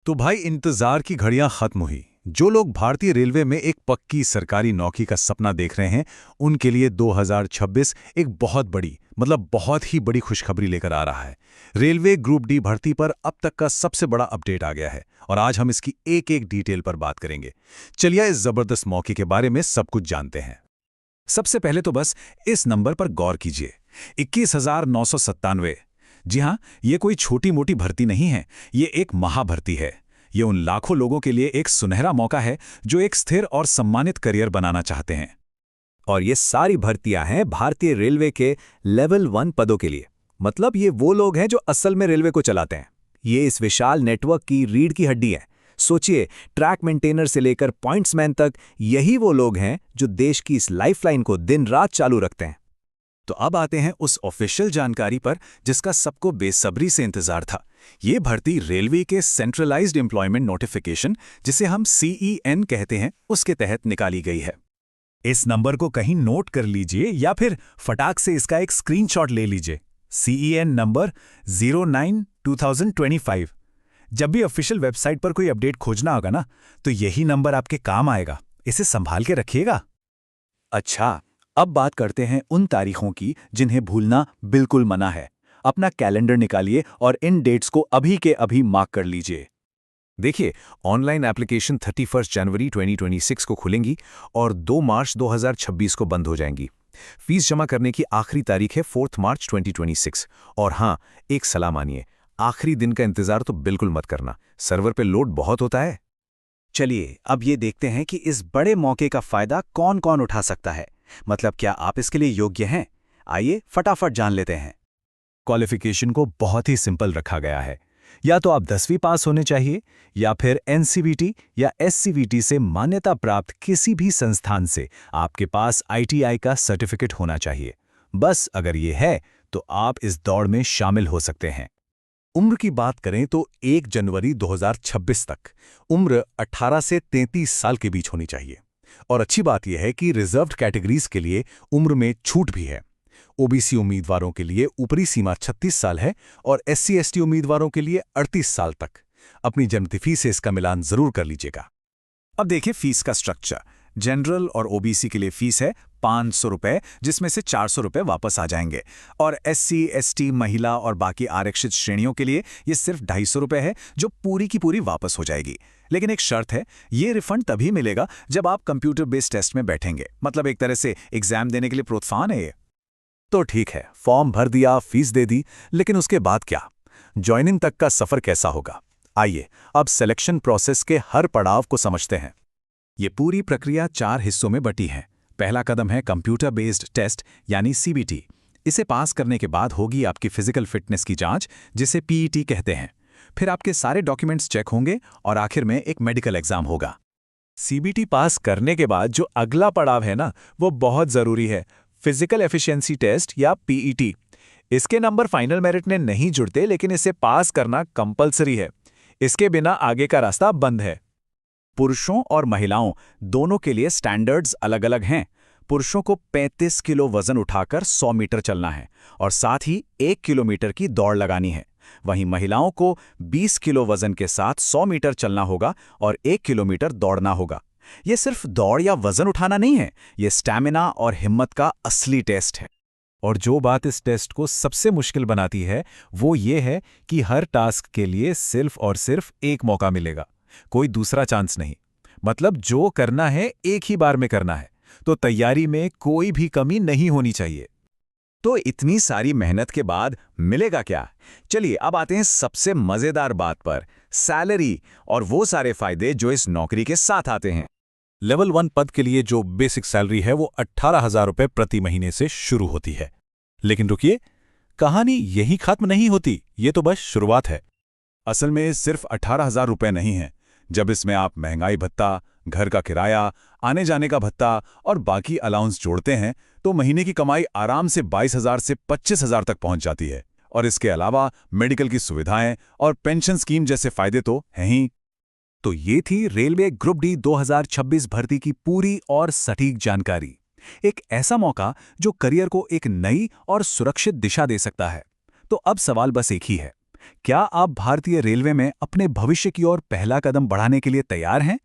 तो भाई इंतजार की घड़ियां खत्म हुई। जो लोग भारतीय रेलवे में एक पक्की सरकारी नौकरी का सपना देख रहे हैं, उनके लिए 2026 एक बहुत बड़ी बहुत ही बड़ी खुशखबरी लेकर आ रहा है। रेलवे ग्रुप डी भर्ती पर अब तक का सबसे बड़ा अपडेट आ गया है और आज हम इसकी एक एक डिटेल पर बात करेंगे। चलिए इस जबरदस्त मौके के बारे में सब कुछ जानते हैं। सबसे पहले तो बस इस नंबर पर गौर कीजिए, 21,997। जी हाँ, ये कोई छोटी मोटी भर्ती नहीं है, ये एक महाभर्ती है। ये उन लाखों लोगों के लिए एक सुनहरा मौका है जो एक स्थिर और सम्मानित करियर बनाना चाहते हैं। और ये सारी भर्तियां हैं भारतीय रेलवे के लेवल 1 पदों के लिए। मतलब ये वो लोग हैं जो असल में रेलवे को चलाते हैं। ये इस विशाल नेटवर्क की रीढ़ की हड्डी है। सोचिए, ट्रैक मेंटेनर से लेकर पॉइंट्समैन तक यही वो लोग हैं जो देश की इस लाइफलाइन को दिन रात चालू रखते हैं। तो अब आते हैं उस ऑफिशियल जानकारी पर जिसका सबको बेसब्री से इंतजार था। ये भर्ती रेलवे के सेंट्रलाइज्ड एम्प्लॉयमेंट नोटिफिकेशन, जिसे हम CEN कहते हैं, उसके तहत निकाली गई है। इस नंबर को कहीं नोट कर लीजिए या फिर फटाक से इसका एक स्क्रीनशॉट ले लीजिए। CEN number 09/2025। जब भी ऑफिशियल वेबसाइट पर कोई अपडेट खोजना होगा ना, तो यही नंबर आपके काम आएगा। इसे संभाल के रखिएगा। अच्छा, अब बात करते हैं उन तारीखों की जिन्हें भूलना बिल्कुल मना है। अपना कैलेंडर निकालिए और इन डेट्स को अभी के अभी मार्क कर लीजिए। देखिए, ऑनलाइन एप्लीकेशन 31 जनवरी 2026 को खुलेंगी और 2 मार्च 2026 को बंद हो जाएंगी। फीस जमा करने की आखिरी तारीख है 4 मार्च 2026। और हाँ, एक सलाह मानिए, आखिरी दिन का इंतजार तो बिल्कुल मत करना, सर्वर पे लोड बहुत होता है। चलिए, अब ये देखते हैं कि इस बड़े मौके का फायदा कौन कौन उठा सकता है। मतलब, क्या आप इसके लिए योग्य हैं? आइए फटाफट जान लेते हैं। क्वालिफिकेशन को बहुत ही सिंपल रखा गया है। या तो आप 10वीं पास होने चाहिए या फिर NCVT या SCVT से मान्यता प्राप्त किसी भी संस्थान से आपके पास ITI का सर्टिफिकेट होना चाहिए। बस अगर ये है तो आप इस दौड़ में शामिल हो सकते हैं। उम्र की बात करें तो 1 जनवरी 2026 तक उम्र 18 से 33 साल के बीच होनी चाहिए। और अच्छी बात यह है कि रिजर्व्ड कैटेगरीज के लिए उम्र में छूट भी है। OBC उम्मीदवारों के लिए ऊपरी सीमा 36 साल है और SC/ST उम्मीदवारों के लिए 38 साल तक। अपनी जन्मतिथि से इसका मिलान जरूर कर लीजिएगा। अब देखिए फीस का स्ट्रक्चर। जनरल और OBC के लिए फीस है 500 रुपए, जिसमें से 400 रुपए वापस आ जाएंगे। और SC/ST, महिला और बाकी आरक्षित श्रेणियों के लिए ये सिर्फ 250 रुपए है, जो पूरी की पूरी वापस हो जाएगी। लेकिन एक शर्त है, ये रिफंड तभी मिलेगा जब आप कंप्यूटर बेस्ड टेस्ट में बैठेंगे। मतलब एक तरह से एग्जाम देने के लिए प्रोत्साहन है ये। तो ठीक है, फॉर्म भर दिया, फीस दे दी, लेकिन उसके बाद क्या? ज्वाइनिंग तक का सफर कैसा होगा? आइए अब सिलेक्शन प्रोसेस के हर पड़ाव को समझते हैं। ये पूरी प्रक्रिया 4 हिस्सों में बटी है। पहला कदम है कंप्यूटर बेस्ड टेस्ट यानी CBT। इसे पास करने के बाद होगी आपकी फिजिकल फिटनेस की जांच, जिसे PET कहते हैं। फिर आपके सारे डॉक्यूमेंट्स चेक होंगे और आखिर में एक मेडिकल एग्जाम होगा। CBT पास करने के बाद जो अगला पड़ाव है ना, वो बहुत जरूरी है, फिजिकल एफिशिएंसी टेस्ट या PET। इसके नंबर फाइनल मेरिट में नहीं जुड़ते, लेकिन इसे पास करना कंपलसरी है। इसके बिना आगे का रास्ता बंद है। पुरुषों और महिलाओं दोनों के लिए स्टैंडर्ड्स अलग अलग हैं। पुरुषों को 35 किलो वजन उठाकर 100 मीटर चलना है और साथ ही 1 किलोमीटर की दौड़ लगानी है। वहीं महिलाओं को 20 किलो वजन के साथ 100 मीटर चलना होगा और 1 किलोमीटर दौड़ना होगा। ये सिर्फ दौड़ या वजन उठाना नहीं है, ये स्टैमिना और हिम्मत का असली टेस्ट है। और जो बात इस टेस्ट को सबसे मुश्किल बनाती है, वो ये है कि हर टास्क के लिए सिर्फ और सिर्फ एक मौका मिलेगा, कोई दूसरा चांस नहीं। मतलब जो करना है एक ही बार में करना है, तो तैयारी में कोई भी कमी नहीं होनी चाहिए। तो इतनी सारी मेहनत के बाद मिलेगा क्या? चलिए अब आते हैं सबसे मजेदार बात पर, सैलरी और वो सारे फायदे जो इस नौकरी के साथ आते हैं। लेवल 1 पद के लिए जो बेसिक सैलरी है वो 18,000 रुपए प्रति महीने से शुरू होती है। लेकिन रुकिए, कहानी यही खत्म नहीं होती, ये तो बस शुरुआत है। असल में सिर्फ 18,000 रुपए नहीं है। जब इसमें आप महंगाई भत्ता, घर का किराया, आने जाने का भत्ता और बाकी अलाउंस जोड़ते हैं, तो महीने की कमाई आराम से 22,000 से 25,000 तक पहुंच जाती है। और इसके अलावा मेडिकल की सुविधाएं और पेंशन स्कीम जैसे फायदे तो हैं ही। तो ये थी रेलवे ग्रुप डी 2026 भर्ती की पूरी और सटीक जानकारी। एक ऐसा मौका जो करियर को एक नई और सुरक्षित दिशा दे सकता है। तो अब सवाल बस एक ही है, क्या आप भारतीय रेलवे में अपने भविष्य की ओर पहला कदम बढ़ाने के लिए तैयार हैं?